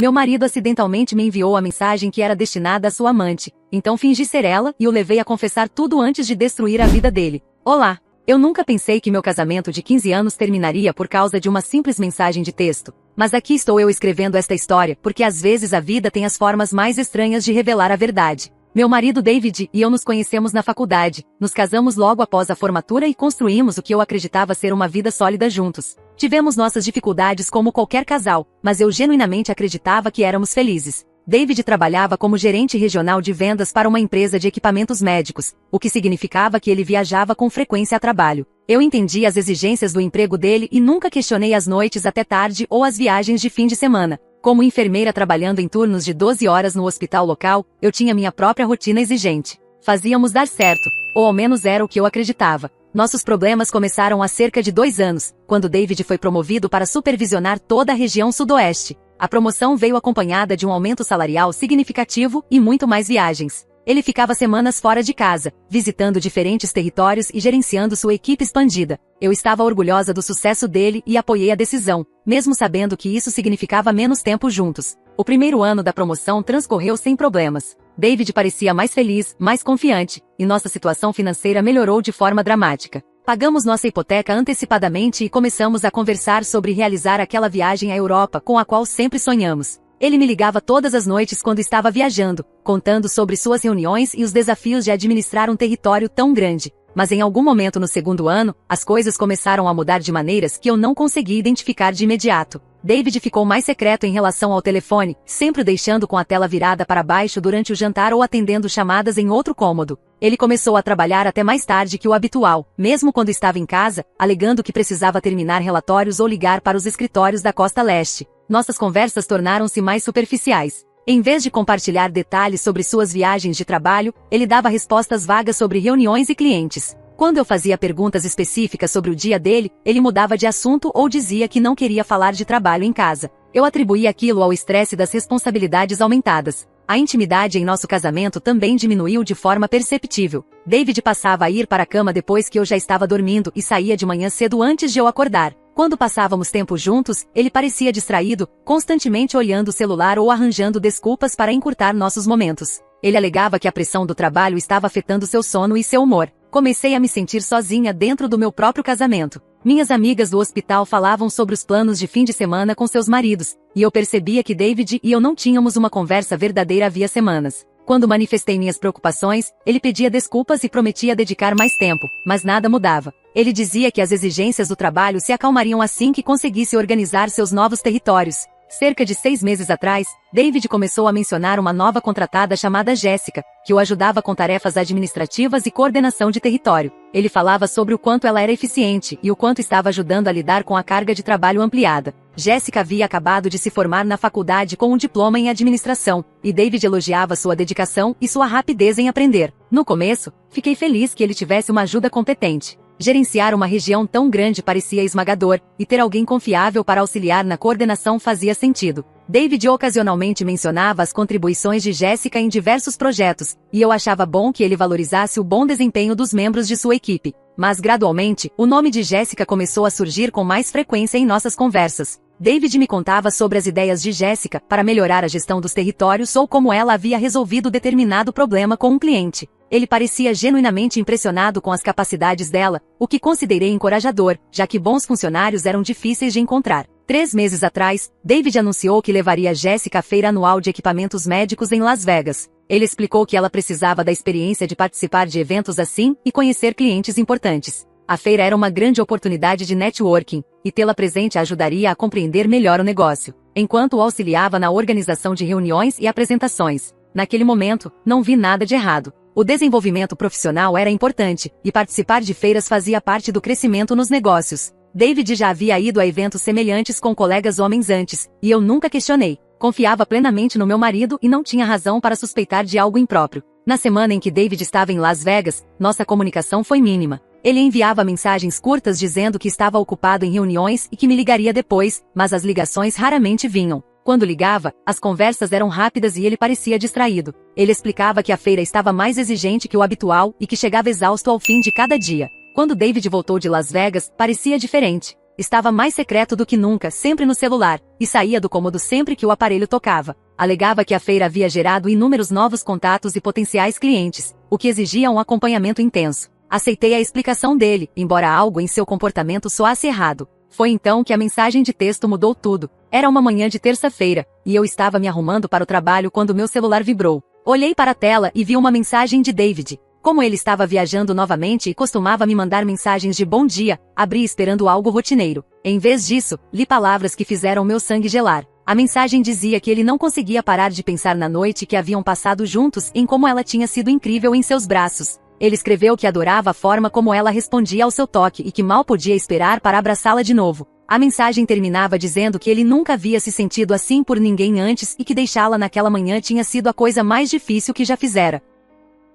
Meu marido acidentalmente me enviou a mensagem que era destinada à sua amante, então fingi ser ela e o levei a confessar tudo antes de destruir a vida dele. Olá! Eu nunca pensei que meu casamento de 15 anos terminaria por causa de uma simples mensagem de texto. Mas aqui estou eu escrevendo esta história porque às vezes a vida tem as formas mais estranhas de revelar a verdade. Meu marido David e eu nos conhecemos na faculdade, nos casamos logo após a formatura e construímos o que eu acreditava ser uma vida sólida juntos. Tivemos nossas dificuldades como qualquer casal, mas eu genuinamente acreditava que éramos felizes. David trabalhava como gerente regional de vendas para uma empresa de equipamentos médicos, o que significava que ele viajava com frequência a trabalho. Eu entendi as exigências do emprego dele e nunca questionei as noites até tarde ou as viagens de fim de semana. Como enfermeira trabalhando em turnos de 12 horas no hospital local, eu tinha minha própria rotina exigente. Fazíamos dar certo, ou ao menos era o que eu acreditava. Nossos problemas começaram há cerca de 2 anos, quando David foi promovido para supervisionar toda a região sudoeste. A promoção veio acompanhada de um aumento salarial significativo e muito mais viagens. Ele ficava semanas fora de casa, visitando diferentes territórios e gerenciando sua equipe expandida. Eu estava orgulhosa do sucesso dele e apoiei a decisão, mesmo sabendo que isso significava menos tempo juntos. O primeiro ano da promoção transcorreu sem problemas. David parecia mais feliz, mais confiante, e nossa situação financeira melhorou de forma dramática. Pagamos nossa hipoteca antecipadamente e começamos a conversar sobre realizar aquela viagem à Europa com a qual sempre sonhamos. Ele me ligava todas as noites quando estava viajando, contando sobre suas reuniões e os desafios de administrar um território tão grande. Mas em algum momento no segundo ano, as coisas começaram a mudar de maneiras que eu não consegui identificar de imediato. David ficou mais secreto em relação ao telefone, sempre o deixando com a tela virada para baixo durante o jantar ou atendendo chamadas em outro cômodo. Ele começou a trabalhar até mais tarde que o habitual, mesmo quando estava em casa, alegando que precisava terminar relatórios ou ligar para os escritórios da Costa Leste. Nossas conversas tornaram-se mais superficiais. Em vez de compartilhar detalhes sobre suas viagens de trabalho, ele dava respostas vagas sobre reuniões e clientes. Quando eu fazia perguntas específicas sobre o dia dele, ele mudava de assunto ou dizia que não queria falar de trabalho em casa. Eu atribuía aquilo ao estresse das responsabilidades aumentadas. A intimidade em nosso casamento também diminuiu de forma perceptível. David passava a ir para a cama depois que eu já estava dormindo e saía de manhã cedo antes de eu acordar. Quando passávamos tempo juntos, ele parecia distraído, constantemente olhando o celular ou arranjando desculpas para encurtar nossos momentos. Ele alegava que a pressão do trabalho estava afetando seu sono e seu humor. Comecei a me sentir sozinha dentro do meu próprio casamento. Minhas amigas do hospital falavam sobre os planos de fim de semana com seus maridos, e eu percebia que David e eu não tínhamos uma conversa verdadeira havia semanas. Quando manifestei minhas preocupações, ele pedia desculpas e prometia dedicar mais tempo, mas nada mudava. Ele dizia que as exigências do trabalho se acalmariam assim que conseguisse organizar seus novos territórios. Cerca de 6 meses atrás, David começou a mencionar uma nova contratada chamada Jéssica, que o ajudava com tarefas administrativas e coordenação de território. Ele falava sobre o quanto ela era eficiente e o quanto estava ajudando a lidar com a carga de trabalho ampliada. Jéssica havia acabado de se formar na faculdade com um diploma em administração, e David elogiava sua dedicação e sua rapidez em aprender. No começo, fiquei feliz que ele tivesse uma ajuda competente. Gerenciar uma região tão grande parecia esmagador, e ter alguém confiável para auxiliar na coordenação fazia sentido. David ocasionalmente mencionava as contribuições de Jéssica em diversos projetos, e eu achava bom que ele valorizasse o bom desempenho dos membros de sua equipe. Mas gradualmente, o nome de Jéssica começou a surgir com mais frequência em nossas conversas. David me contava sobre as ideias de Jéssica para melhorar a gestão dos territórios ou como ela havia resolvido determinado problema com um cliente. Ele parecia genuinamente impressionado com as capacidades dela, o que considerei encorajador, já que bons funcionários eram difíceis de encontrar. 3 meses atrás, David anunciou que levaria Jéssica à feira anual de equipamentos médicos em Las Vegas. Ele explicou que ela precisava da experiência de participar de eventos assim e conhecer clientes importantes. A feira era uma grande oportunidade de networking, e tê-la presente a ajudaria a compreender melhor o negócio, enquanto o auxiliava na organização de reuniões e apresentações. Naquele momento, não vi nada de errado. O desenvolvimento profissional era importante, e participar de feiras fazia parte do crescimento nos negócios. David já havia ido a eventos semelhantes com colegas homens antes, e eu nunca questionei. Confiava plenamente no meu marido e não tinha razão para suspeitar de algo impróprio. Na semana em que David estava em Las Vegas, nossa comunicação foi mínima. Ele enviava mensagens curtas dizendo que estava ocupado em reuniões e que me ligaria depois, mas as ligações raramente vinham. Quando ligava, as conversas eram rápidas e ele parecia distraído. Ele explicava que a feira estava mais exigente que o habitual e que chegava exausto ao fim de cada dia. Quando David voltou de Las Vegas, parecia diferente. Estava mais secreto do que nunca, sempre no celular, e saía do cômodo sempre que o aparelho tocava. Alegava que a feira havia gerado inúmeros novos contatos e potenciais clientes, o que exigia um acompanhamento intenso. Aceitei a explicação dele, embora algo em seu comportamento soasse errado. Foi então que a mensagem de texto mudou tudo. Era uma manhã de terça-feira, e eu estava me arrumando para o trabalho quando meu celular vibrou. Olhei para a tela e vi uma mensagem de David. Como ele estava viajando novamente e costumava me mandar mensagens de bom dia, abri esperando algo rotineiro. Em vez disso, li palavras que fizeram meu sangue gelar. A mensagem dizia que ele não conseguia parar de pensar na noite que haviam passado juntos, em como ela tinha sido incrível em seus braços. Ele escreveu que adorava a forma como ela respondia ao seu toque e que mal podia esperar para abraçá-la de novo. A mensagem terminava dizendo que ele nunca havia se sentido assim por ninguém antes e que deixá-la naquela manhã tinha sido a coisa mais difícil que já fizera.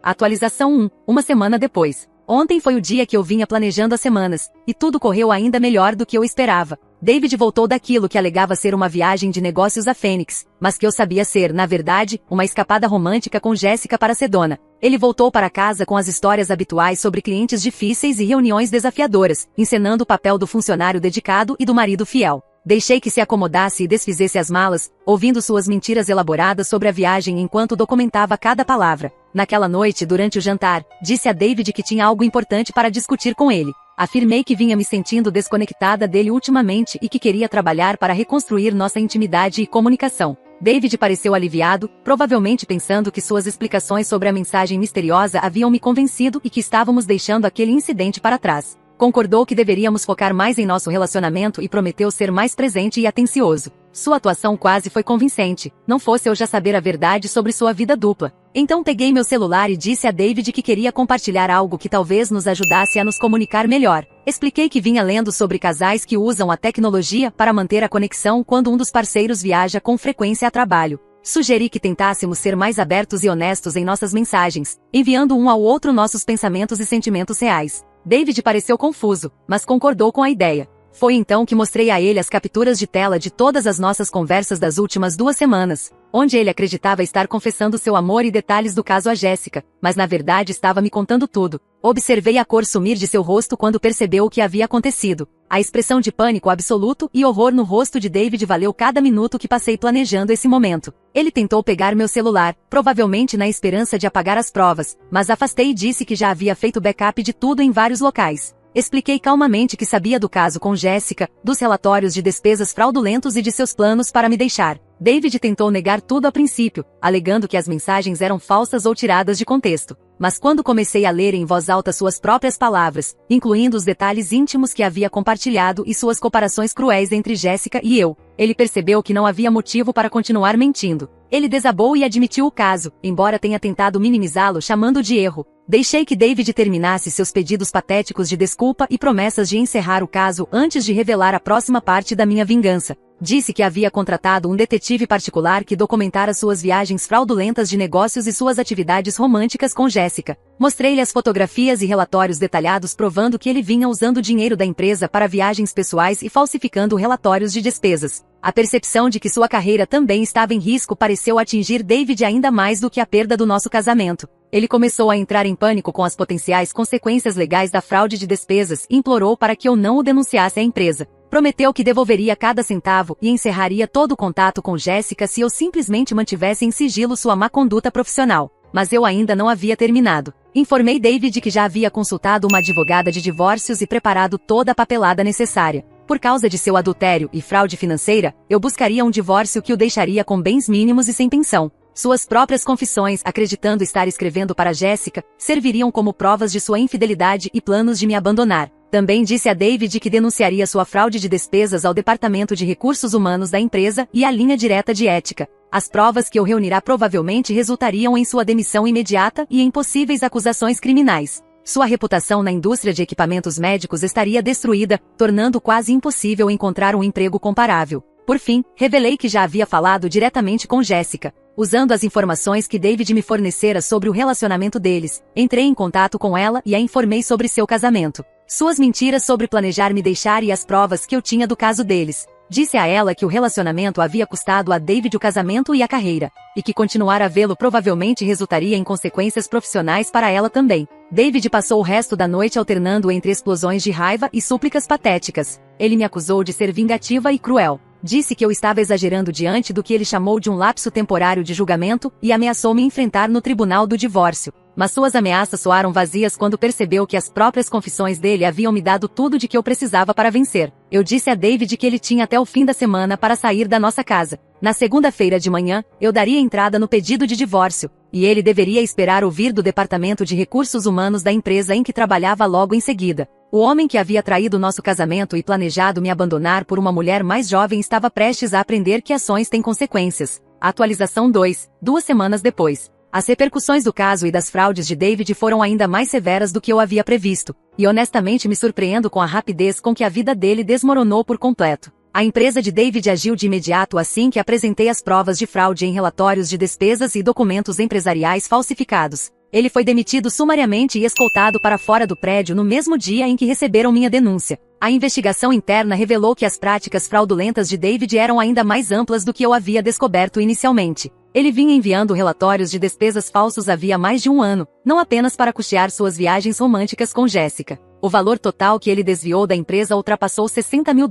Atualização 1, uma semana depois. Ontem foi o dia que eu vinha planejando há semanas, e tudo correu ainda melhor do que eu esperava. David voltou daquilo que alegava ser uma viagem de negócios a Fênix, mas que eu sabia ser, na verdade, uma escapada romântica com Jéssica para Sedona. Ele voltou para casa com as histórias habituais sobre clientes difíceis e reuniões desafiadoras, encenando o papel do funcionário dedicado e do marido fiel. Deixei que se acomodasse e desfizesse as malas, ouvindo suas mentiras elaboradas sobre a viagem enquanto documentava cada palavra. Naquela noite, durante o jantar, disse a David que tinha algo importante para discutir com ele. Afirmei que vinha me sentindo desconectada dele ultimamente e que queria trabalhar para reconstruir nossa intimidade e comunicação. David pareceu aliviado, provavelmente pensando que suas explicações sobre a mensagem misteriosa haviam me convencido e que estávamos deixando aquele incidente para trás. Concordou que deveríamos focar mais em nosso relacionamento e prometeu ser mais presente e atencioso. Sua atuação quase foi convincente, não fosse eu já saber a verdade sobre sua vida dupla. Então peguei meu celular e disse a David que queria compartilhar algo que talvez nos ajudasse a nos comunicar melhor. Expliquei que vinha lendo sobre casais que usam a tecnologia para manter a conexão quando um dos parceiros viaja com frequência a trabalho. Sugeri que tentássemos ser mais abertos e honestos em nossas mensagens, enviando um ao outro nossos pensamentos e sentimentos reais. David pareceu confuso, mas concordou com a ideia. Foi então que mostrei a ele as capturas de tela de todas as nossas conversas das últimas 2 semanas, onde ele acreditava estar confessando seu amor e detalhes do caso a Jéssica, mas na verdade estava me contando tudo. Observei a cor sumir de seu rosto quando percebeu o que havia acontecido. A expressão de pânico absoluto e horror no rosto de David valeu cada minuto que passei planejando esse momento. Ele tentou pegar meu celular, provavelmente na esperança de apagar as provas, mas afastei e disse que já havia feito backup de tudo em vários locais. Expliquei calmamente que sabia do caso com Jéssica, dos relatórios de despesas fraudulentos e de seus planos para me deixar. David tentou negar tudo a princípio, alegando que as mensagens eram falsas ou tiradas de contexto. Mas quando comecei a ler em voz alta suas próprias palavras, incluindo os detalhes íntimos que havia compartilhado e suas comparações cruéis entre Jéssica e eu, ele percebeu que não havia motivo para continuar mentindo. Ele desabou e admitiu o caso, embora tenha tentado minimizá-lo chamando de erro. Deixei que David terminasse seus pedidos patéticos de desculpa e promessas de encerrar o caso antes de revelar a próxima parte da minha vingança. Disse que havia contratado um detetive particular que documentara suas viagens fraudulentas de negócios e suas atividades românticas com Jéssica. Mostrei-lhe as fotografias e relatórios detalhados provando que ele vinha usando o dinheiro da empresa para viagens pessoais e falsificando relatórios de despesas. A percepção de que sua carreira também estava em risco pareceu atingir David ainda mais do que a perda do nosso casamento. Ele começou a entrar em pânico com as potenciais consequências legais da fraude de despesas e implorou para que eu não o denunciasse à empresa. Prometeu que devolveria cada centavo e encerraria todo o contato com Jéssica se eu simplesmente mantivesse em sigilo sua má conduta profissional. Mas eu ainda não havia terminado. Informei David que já havia consultado uma advogada de divórcios e preparado toda a papelada necessária. Por causa de seu adultério e fraude financeira, eu buscaria um divórcio que o deixaria com bens mínimos e sem pensão. Suas próprias confissões, acreditando estar escrevendo para Jéssica, serviriam como provas de sua infidelidade e planos de me abandonar. Também disse a David que denunciaria sua fraude de despesas ao Departamento de Recursos Humanos da empresa e à linha direta de ética. As provas que eu reunirá provavelmente resultariam em sua demissão imediata e em possíveis acusações criminais. Sua reputação na indústria de equipamentos médicos estaria destruída, tornando quase impossível encontrar um emprego comparável. Por fim, revelei que já havia falado diretamente com Jéssica. Usando as informações que David me fornecera sobre o relacionamento deles, entrei em contato com ela e a informei sobre seu casamento. Suas mentiras sobre planejar me deixar e as provas que eu tinha do caso deles. Disse a ela que o relacionamento havia custado a David o casamento e a carreira, e que continuar a vê-lo provavelmente resultaria em consequências profissionais para ela também. David passou o resto da noite alternando entre explosões de raiva e súplicas patéticas. Ele me acusou de ser vingativa e cruel. Disse que eu estava exagerando diante do que ele chamou de um lapso temporário de julgamento e ameaçou me enfrentar no tribunal do divórcio. Mas suas ameaças soaram vazias quando percebeu que as próprias confissões dele haviam me dado tudo de que eu precisava para vencer. Eu disse a David que ele tinha até o fim da semana para sair da nossa casa. Na segunda-feira de manhã, eu daria entrada no pedido de divórcio, e ele deveria esperar ouvir do Departamento de Recursos Humanos da empresa em que trabalhava logo em seguida. O homem que havia traído nosso casamento e planejado me abandonar por uma mulher mais jovem estava prestes a aprender que ações têm consequências. Atualização 2, 2 semanas depois. As repercussões do caso e das fraudes de David foram ainda mais severas do que eu havia previsto, e honestamente me surpreendo com a rapidez com que a vida dele desmoronou por completo. A empresa de David agiu de imediato assim que apresentei as provas de fraude em relatórios de despesas e documentos empresariais falsificados. Ele foi demitido sumariamente e escoltado para fora do prédio no mesmo dia em que receberam minha denúncia. A investigação interna revelou que as práticas fraudulentas de David eram ainda mais amplas do que eu havia descoberto inicialmente. Ele vinha enviando relatórios de despesas falsos havia mais de um ano, não apenas para custear suas viagens românticas com Jéssica. O valor total que ele desviou da empresa ultrapassou $60 mil.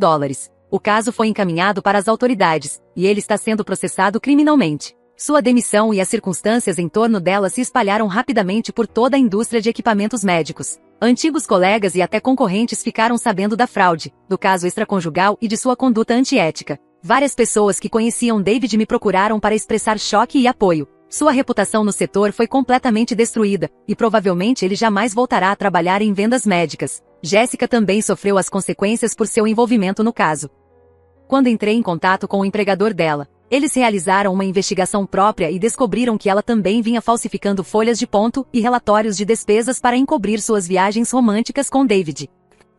O caso foi encaminhado para as autoridades, e ele está sendo processado criminalmente. Sua demissão e as circunstâncias em torno dela se espalharam rapidamente por toda a indústria de equipamentos médicos. Antigos colegas e até concorrentes ficaram sabendo da fraude, do caso extraconjugal e de sua conduta antiética. Várias pessoas que conheciam David me procuraram para expressar choque e apoio. Sua reputação no setor foi completamente destruída, e provavelmente ele jamais voltará a trabalhar em vendas médicas. Jéssica também sofreu as consequências por seu envolvimento no caso. Quando entrei em contato com o empregador dela, eles realizaram uma investigação própria e descobriram que ela também vinha falsificando folhas de ponto e relatórios de despesas para encobrir suas viagens românticas com David.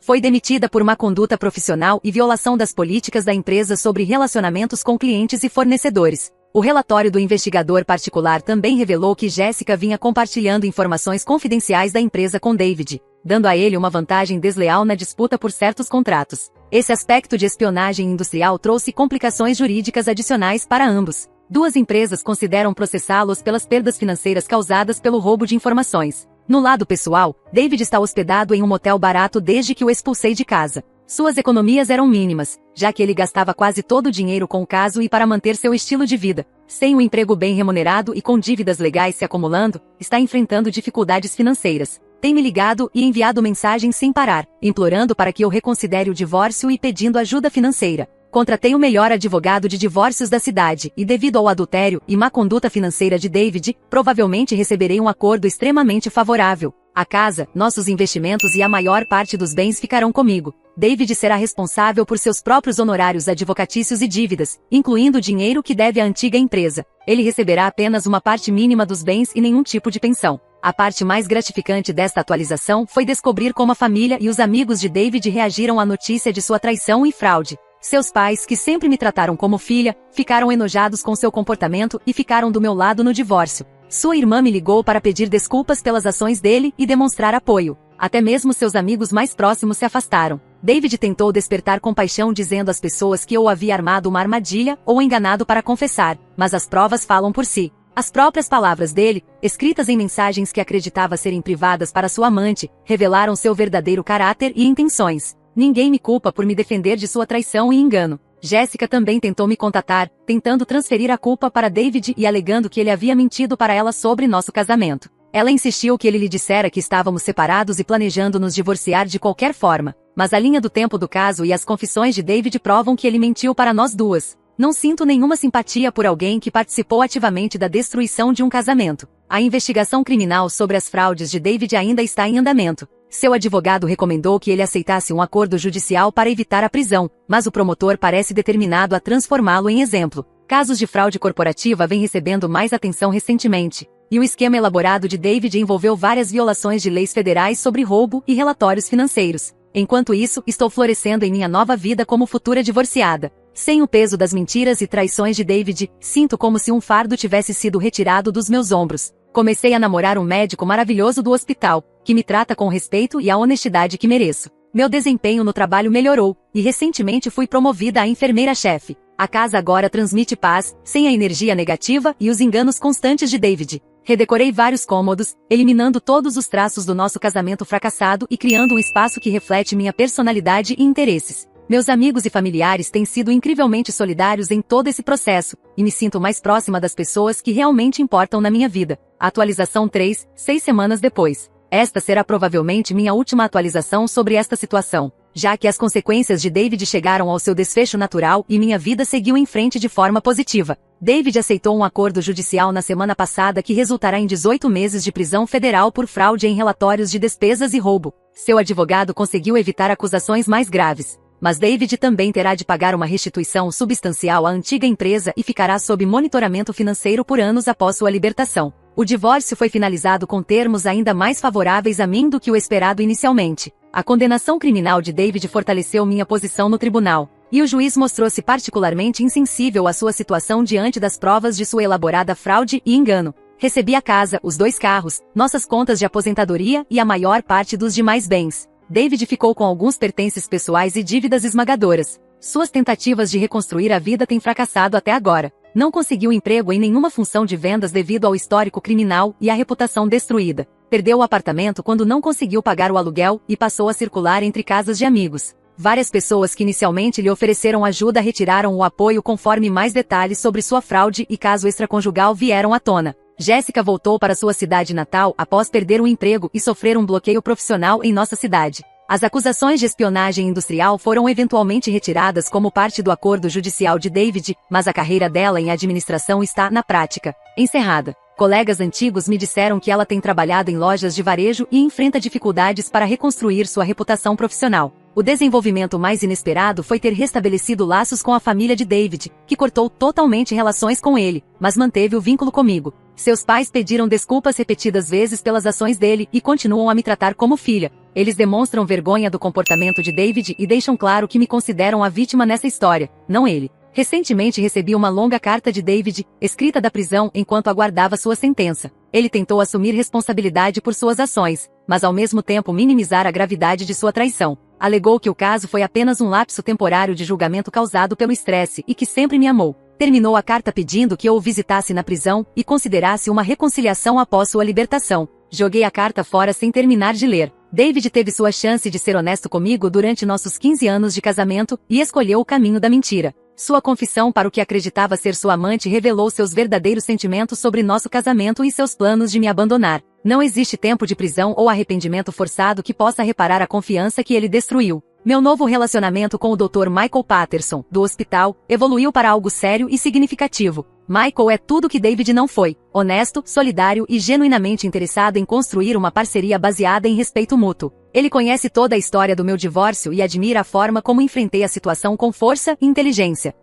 Foi demitida por má conduta profissional e violação das políticas da empresa sobre relacionamentos com clientes e fornecedores. O relatório do investigador particular também revelou que Jéssica vinha compartilhando informações confidenciais da empresa com David, dando a ele uma vantagem desleal na disputa por certos contratos. Esse aspecto de espionagem industrial trouxe complicações jurídicas adicionais para ambos. Duas empresas consideram processá-los pelas perdas financeiras causadas pelo roubo de informações. No lado pessoal, David está hospedado em um motel barato desde que o expulsei de casa. Suas economias eram mínimas, já que ele gastava quase todo o dinheiro com o caso e para manter seu estilo de vida. Sem um emprego bem remunerado e com dívidas legais se acumulando, está enfrentando dificuldades financeiras. Tem me ligado e enviado mensagens sem parar, implorando para que eu reconsidere o divórcio e pedindo ajuda financeira. Contratei o melhor advogado de divórcios da cidade e, devido ao adultério e má conduta financeira de David, provavelmente receberei um acordo extremamente favorável. A casa, nossos investimentos e a maior parte dos bens ficarão comigo. David será responsável por seus próprios honorários advocatícios e dívidas, incluindo o dinheiro que deve à antiga empresa. Ele receberá apenas uma parte mínima dos bens e nenhum tipo de pensão. A parte mais gratificante desta atualização foi descobrir como a família e os amigos de David reagiram à notícia de sua traição e fraude. Seus pais, que sempre me trataram como filha, ficaram enojados com seu comportamento e ficaram do meu lado no divórcio. Sua irmã me ligou para pedir desculpas pelas ações dele e demonstrar apoio. Até mesmo seus amigos mais próximos se afastaram. David tentou despertar compaixão dizendo às pessoas que eu havia armado uma armadilha ou enganado para confessar, mas as provas falam por si. As próprias palavras dele, escritas em mensagens que acreditava serem privadas para sua amante, revelaram seu verdadeiro caráter e intenções. Ninguém me culpa por me defender de sua traição e engano. Jéssica também tentou me contatar, tentando transferir a culpa para David e alegando que ele havia mentido para ela sobre nosso casamento. Ela insistiu que ele lhe dissera que estávamos separados e planejando nos divorciar de qualquer forma, mas a linha do tempo do caso e as confissões de David provam que ele mentiu para nós duas. Não sinto nenhuma simpatia por alguém que participou ativamente da destruição de um casamento. A investigação criminal sobre as fraudes de David ainda está em andamento. Seu advogado recomendou que ele aceitasse um acordo judicial para evitar a prisão, mas o promotor parece determinado a transformá-lo em exemplo. Casos de fraude corporativa vêm recebendo mais atenção recentemente, e o esquema elaborado de David envolveu várias violações de leis federais sobre roubo e relatórios financeiros. Enquanto isso, estou florescendo em minha nova vida como futura divorciada. Sem o peso das mentiras e traições de David, sinto como se um fardo tivesse sido retirado dos meus ombros. Comecei a namorar um médico maravilhoso do hospital, que me trata com o respeito e a honestidade que mereço. Meu desempenho no trabalho melhorou, e recentemente fui promovida a enfermeira-chefe. A casa agora transmite paz, sem a energia negativa e os enganos constantes de David. Redecorei vários cômodos, eliminando todos os traços do nosso casamento fracassado e criando um espaço que reflete minha personalidade e interesses. Meus amigos e familiares têm sido incrivelmente solidários em todo esse processo, e me sinto mais próxima das pessoas que realmente importam na minha vida. Atualização 3, 6 semanas depois. Esta será provavelmente minha última atualização sobre esta situação, já que as consequências de David chegaram ao seu desfecho natural e minha vida seguiu em frente de forma positiva. David aceitou um acordo judicial na semana passada que resultará em 18 meses de prisão federal por fraude em relatórios de despesas e roubo. Seu advogado conseguiu evitar acusações mais graves. Mas David também terá de pagar uma restituição substancial à antiga empresa e ficará sob monitoramento financeiro por anos após sua libertação. O divórcio foi finalizado com termos ainda mais favoráveis a mim do que o esperado inicialmente. A condenação criminal de David fortaleceu minha posição no tribunal, e o juiz mostrou-se particularmente insensível à sua situação diante das provas de sua elaborada fraude e engano. Recebi a casa, os 2 carros, nossas contas de aposentadoria e a maior parte dos demais bens. David ficou com alguns pertences pessoais e dívidas esmagadoras. Suas tentativas de reconstruir a vida têm fracassado até agora. Não conseguiu emprego em nenhuma função de vendas devido ao histórico criminal e à reputação destruída. Perdeu o apartamento quando não conseguiu pagar o aluguel e passou a circular entre casas de amigos. Várias pessoas que inicialmente lhe ofereceram ajuda retiraram o apoio conforme mais detalhes sobre sua fraude e caso extraconjugal vieram à tona. Jéssica voltou para sua cidade natal após perder o emprego e sofrer um bloqueio profissional em nossa cidade. As acusações de espionagem industrial foram eventualmente retiradas como parte do acordo judicial de David, mas a carreira dela em administração está, na prática, encerrada. Colegas antigos me disseram que ela tem trabalhado em lojas de varejo e enfrenta dificuldades para reconstruir sua reputação profissional. O desenvolvimento mais inesperado foi ter restabelecido laços com a família de David, que cortou totalmente relações com ele, mas manteve o vínculo comigo. Seus pais pediram desculpas repetidas vezes pelas ações dele e continuam a me tratar como filha. Eles demonstram vergonha do comportamento de David e deixam claro que me consideram a vítima nessa história, não ele. Recentemente recebi uma longa carta de David, escrita da prisão enquanto aguardava sua sentença. Ele tentou assumir responsabilidade por suas ações, mas ao mesmo tempo minimizar a gravidade de sua traição. Alegou que o caso foi apenas um lapso temporário de julgamento causado pelo estresse e que sempre me amou. Terminou a carta pedindo que eu o visitasse na prisão e considerasse uma reconciliação após sua libertação. Joguei a carta fora sem terminar de ler. David teve sua chance de ser honesto comigo durante nossos 15 anos de casamento e escolheu o caminho da mentira. Sua confissão para o que acreditava ser sua amante revelou seus verdadeiros sentimentos sobre nosso casamento e seus planos de me abandonar. Não existe tempo de prisão ou arrependimento forçado que possa reparar a confiança que ele destruiu. Meu novo relacionamento com o Dr. Michael Patterson, do hospital, evoluiu para algo sério e significativo. Michael é tudo que David não foi: honesto, solidário e genuinamente interessado em construir uma parceria baseada em respeito mútuo. Ele conhece toda a história do meu divórcio e admira a forma como enfrentei a situação com força e inteligência.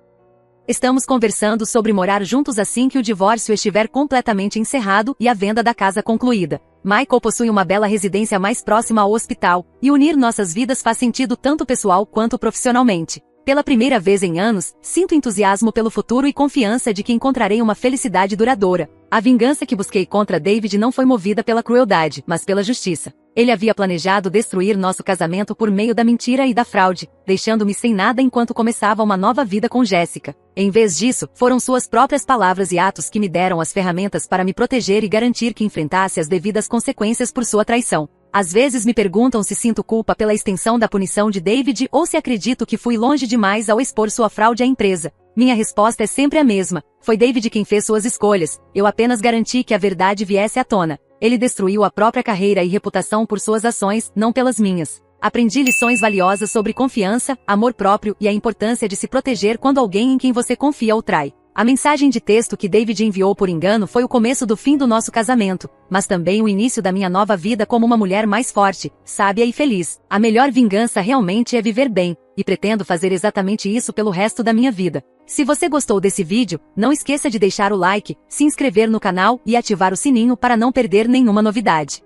Estamos conversando sobre morar juntos assim que o divórcio estiver completamente encerrado e a venda da casa concluída. Michael possui uma bela residência mais próxima ao hospital, e unir nossas vidas faz sentido tanto pessoal quanto profissionalmente. Pela primeira vez em anos, sinto entusiasmo pelo futuro e confiança de que encontrarei uma felicidade duradoura. A vingança que busquei contra David não foi movida pela crueldade, mas pela justiça. Ele havia planejado destruir nosso casamento por meio da mentira e da fraude, deixando-me sem nada enquanto começava uma nova vida com Jéssica. Em vez disso, foram suas próprias palavras e atos que me deram as ferramentas para me proteger e garantir que enfrentasse as devidas consequências por sua traição. Às vezes me perguntam se sinto culpa pela extensão da punição de David ou se acredito que fui longe demais ao expor sua fraude à empresa. Minha resposta é sempre a mesma: foi David quem fez suas escolhas, eu apenas garanti que a verdade viesse à tona. Ele destruiu a própria carreira e reputação por suas ações, não pelas minhas. Aprendi lições valiosas sobre confiança, amor próprio e a importância de se proteger quando alguém em quem você confia o trai. A mensagem de texto que David enviou por engano foi o começo do fim do nosso casamento, mas também o início da minha nova vida como uma mulher mais forte, sábia e feliz. A melhor vingança realmente é viver bem, e pretendo fazer exatamente isso pelo resto da minha vida. Se você gostou desse vídeo, não esqueça de deixar o like, se inscrever no canal e ativar o sininho para não perder nenhuma novidade.